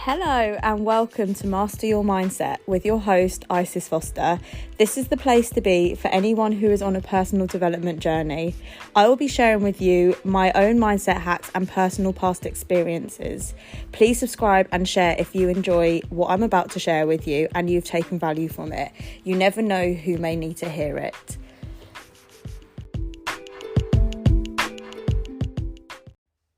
Hello and welcome to Master Your Mindset with your host, Isis Foster. This is the place to be for anyone who is on a personal development journey. I will be sharing with you my own mindset hacks and personal past experiences. Please subscribe and share if you enjoy what I'm about to share with you and you've taken value from it. You never know who may need to hear it.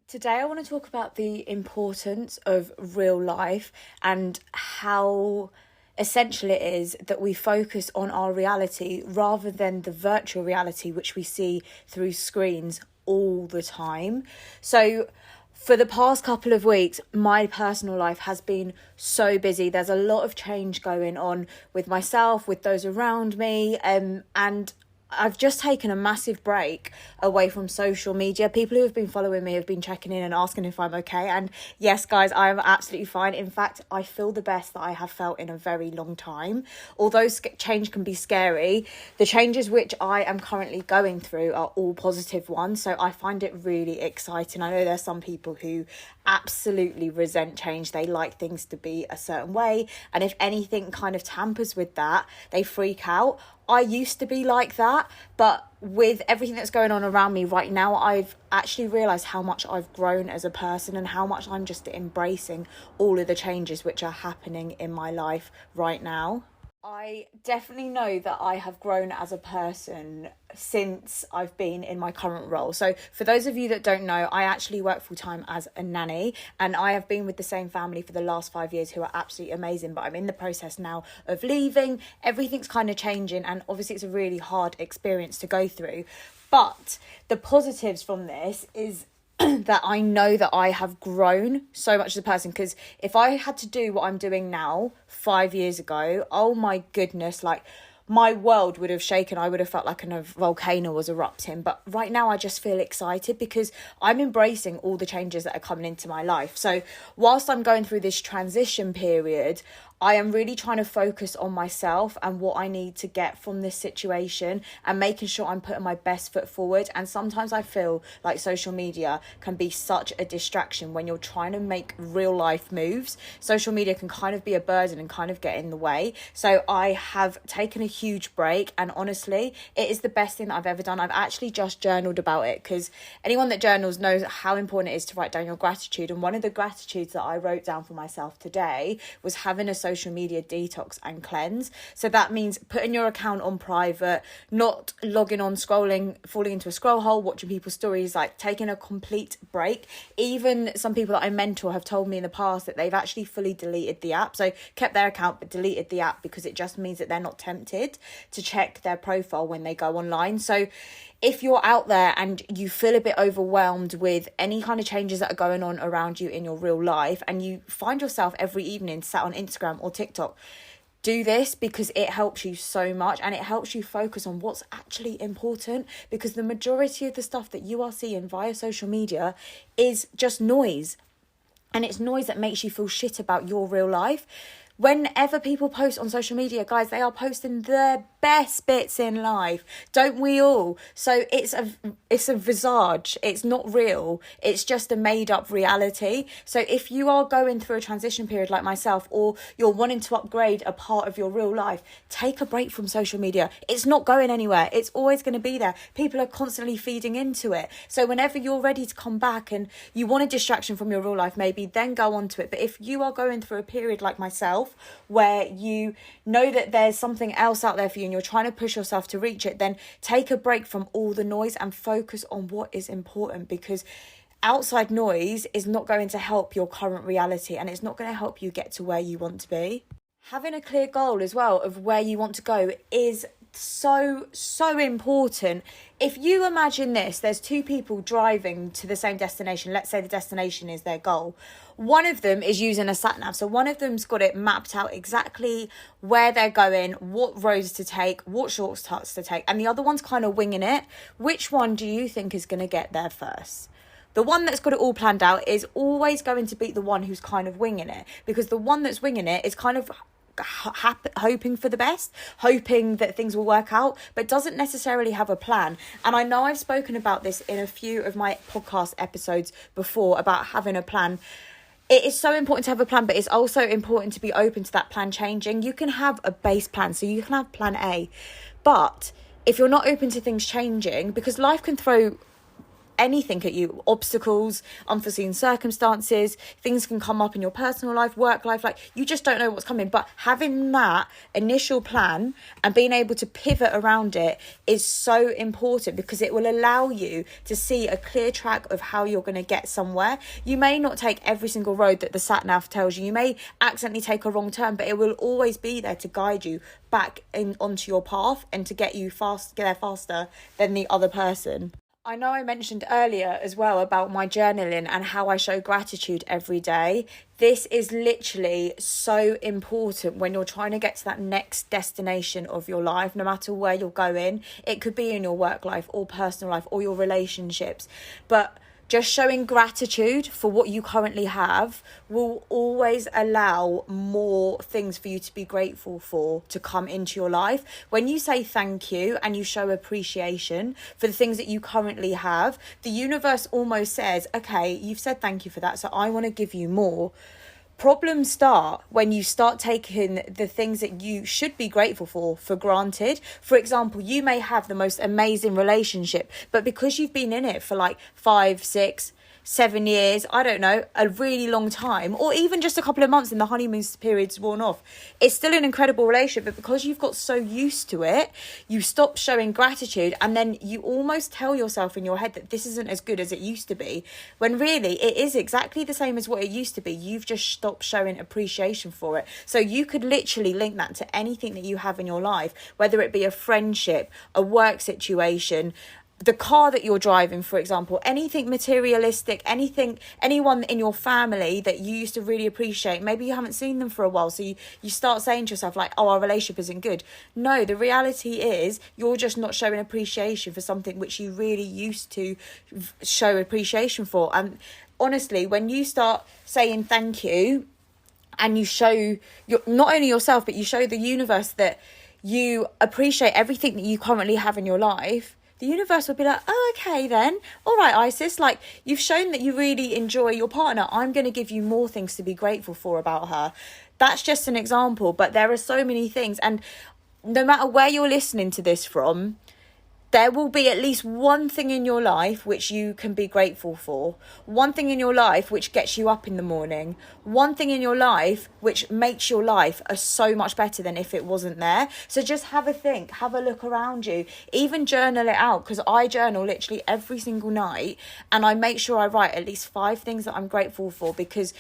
Today I want to talk about the importance of real life and how essential it is that we focus on our reality rather than the virtual reality which we see through screens all the time. So for the past couple of weeks, my personal life has been so busy. There's a lot of change going on with myself, with those around me, and I've just taken a massive break away from social media. People who have been following me have been checking in and asking if I'm okay. And yes, guys, I am absolutely fine. In fact, I feel the best that I have felt in a very long time. Although change can be scary, the changes which I am currently going through are all positive ones. So I find it really exciting. I know there's some people who absolutely resent change. They like things to be a certain way. And if anything kind of tampers with that, they freak out. I used to be like that, but with everything that's going on around me right now, I've actually realised how much I've grown as a person and how much I'm just embracing all of the changes which are happening in my life right now. I definitely know that I have grown as a person since I've been in my current role. So for those of you that don't know, I actually work full-time as a nanny, and I have been with the same family for the last 5 years who are absolutely amazing, but I'm in the process now of leaving. Everything's kind of changing, and obviously it's a really hard experience to go through. But the positives from this is that I know that I have grown so much as a person, because if I had to do what I'm doing now 5 years ago, oh my goodness, like my world would have shaken. I would have felt like a volcano was erupting. But right now I just feel excited because I'm embracing all the changes that are coming into my life. So whilst I'm going through this transition period, I am really trying to focus on myself and what I need to get from this situation and making sure I'm putting my best foot forward. And sometimes I feel like social media can be such a distraction when you're trying to make real life moves. Social media can kind of be a burden and kind of get in the way. So I have taken a huge break, and honestly, it is the best thing that I've ever done. I've actually just journaled about it, because anyone that journals knows how important it is to write down your gratitude. And one of the gratitudes that I wrote down for myself today was having a social media detox and cleanse. So that means putting your account on private, not logging on, scrolling, falling into a scroll hole, watching people's stories, like taking a complete break. Even some people that I mentor have told me in the past that they've actually fully deleted the app. So kept their account but deleted the app, because it just means that they're not tempted to check their profile when they go online. So if you're out there and you feel a bit overwhelmed with any kind of changes that are going on around you in your real life, and you find yourself every evening sat on Instagram or TikTok, do this, because it helps you so much, and it helps you focus on what's actually important, because the majority of the stuff that you are seeing via social media is just noise, and it's noise that makes you feel shit about your real life. Whenever people post on social media, guys, they are posting their best bits in life, don't we all? So it's a visage. It's not real. It's just a made up reality. So if you are going through a transition period like myself, or you're wanting to upgrade a part of your real life, take a break from social media. It's not going anywhere. It's always going to be there. People are constantly feeding into it. So whenever you're ready to come back and you want a distraction from your real life, maybe then go on to it. But if you are going through a period like myself, where you know that there's something else out there for you and you're trying to push yourself to reach it, then take a break from all the noise and focus on what is important, because outside noise is not going to help your current reality, and it's not going to help you get to where you want to be. Having a clear goal as well of where you want to go is so important. If you imagine this, there's two people driving to the same destination. Let's say the destination is their goal. One of them is using a sat nav, so one of them's got it mapped out exactly where they're going, what roads to take, what shortcuts to take, and the other one's kind of winging it. Which one do you think is going to get there first? The one that's got it all planned out is always going to beat the one who's kind of winging it, because the one that's winging it is kind of hoping for the best, hoping that things will work out, but doesn't necessarily have a plan. And I know I've spoken about this in a few of my podcast episodes before about having a plan. it is so important to have a plan, but it's also important to be open to that plan changing. You can have a base plan, so you can have plan A, but if you're not open to things changing, because life can throw anything at you, obstacles, unforeseen circumstances, things can come up in your personal life, work life, like you just don't know what's coming. But having that initial plan and being able to pivot around it is so important, because it will allow you to see a clear track of how you're going to get somewhere. You may not take every single road that the sat nav tells you. You may accidentally take a wrong turn, but it will always be there to guide you back in onto your path and to get you get there faster than the other person. I know I mentioned earlier as well about my journaling and how I show gratitude every day. This is literally so important when you're trying to get to that next destination of your life, no matter where you're going. It could be in your work life or personal life or your relationships. But just showing gratitude for what you currently have will always allow more things for you to be grateful for to come into your life. When you say thank you and you show appreciation for the things that you currently have, the universe almost says, okay, you've said thank you for that, so I want to give you more. Problems start when you start taking the things that you should be grateful for granted. For example, you may have the most amazing relationship, but because you've been in it for like 5, 6, 7 years, I don't know, a really long time, or even just a couple of months and the honeymoon period's worn off, it's still an incredible relationship. But because you've got so used to it, you stop showing gratitude, and then you almost tell yourself in your head that this isn't as good as it used to be, when really it is exactly the same as what it used to be. You've just stopped showing appreciation for it. So you could literally link that to anything that you have in your life, whether it be a friendship, a work situation, the car that you're driving, for example, anything materialistic, anyone in your family that you used to really appreciate. Maybe you haven't seen them for a while, so you start saying to yourself like, oh, our relationship isn't good. No, the reality is you're just not showing appreciation for something which you really used to show appreciation for. And honestly, when you start saying thank you and you show not only yourself, but you show the universe that you appreciate everything that you currently have in your life, the universe will be like, oh, okay then. All right, Isis, like you've shown that you really enjoy your partner. I'm going to give you more things to be grateful for about her. That's just an example, but there are so many things. And no matter where you're listening to this from, there will be at least one thing in your life which you can be grateful for. One thing in your life which gets you up in the morning. One thing in your life which makes your life so much better than if it wasn't there. So just have a think, have a look around you, even journal it out, because I journal literally every single night, and I make sure I write at least 5 things that I'm grateful for, because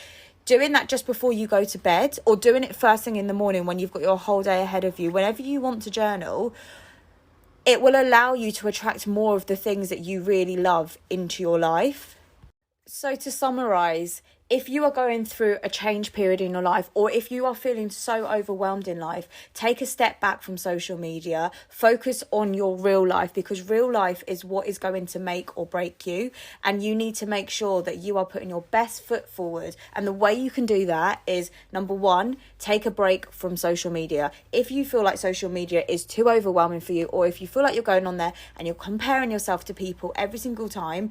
doing that just before you go to bed, or doing it first thing in the morning when you've got your whole day ahead of you, whenever you want to journal, it will allow you to attract more of the things that you really love into your life. So to summarise, if you are going through a change period in your life, or if you are feeling so overwhelmed in life, take a step back from social media, focus on your real life, because real life is what is going to make or break you. And you need to make sure that you are putting your best foot forward. And the way you can do that is, number 1, take a break from social media. If you feel like social media is too overwhelming for you, or if you feel like you're going on there and you're comparing yourself to people every single time,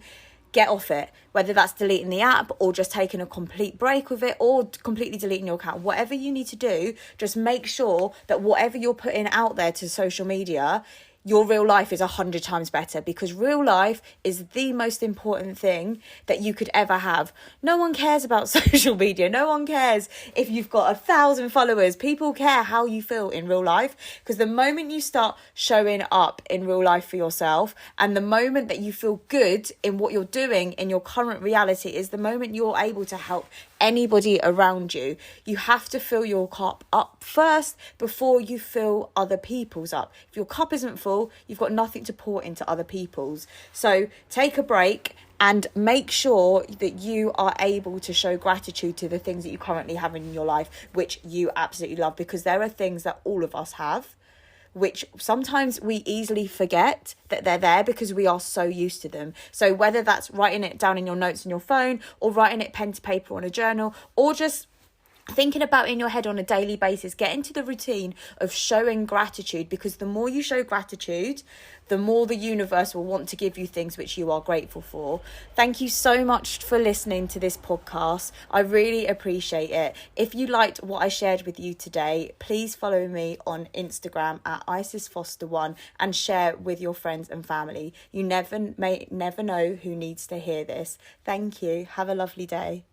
get off it, whether that's deleting the app or just taking a complete break with it or completely deleting your account. Whatever you need to do, just make sure that whatever you're putting out there to social media, your real life is 100 times better, because real life is the most important thing that you could ever have. No one cares about social media. No one cares if you've got 1,000 followers. People care how you feel in real life, because the moment you start showing up in real life for yourself, and the moment that you feel good in what you're doing in your current reality, is the moment you're able to help anybody around you. You have to fill your cup up first before you fill other people's up. If your cup isn't full, you've got nothing to pour into other people's. So take a break and make sure that you are able to show gratitude to the things that you currently have in your life, which you absolutely love, because there are things that all of us have, which sometimes we easily forget that they're there because we are so used to them. So whether that's writing it down in your notes in your phone, or writing it pen to paper on a journal, or just thinking about in your head on a daily basis, get into the routine of showing gratitude, because the more you show gratitude, the more the universe will want to give you things which you are grateful for. Thank you so much for listening to this podcast. I really appreciate it. If you liked what I shared with you today, please follow me on Instagram at IsisFoster1 and share with your friends and family. You never know who needs to hear this. Thank you. Have a lovely day.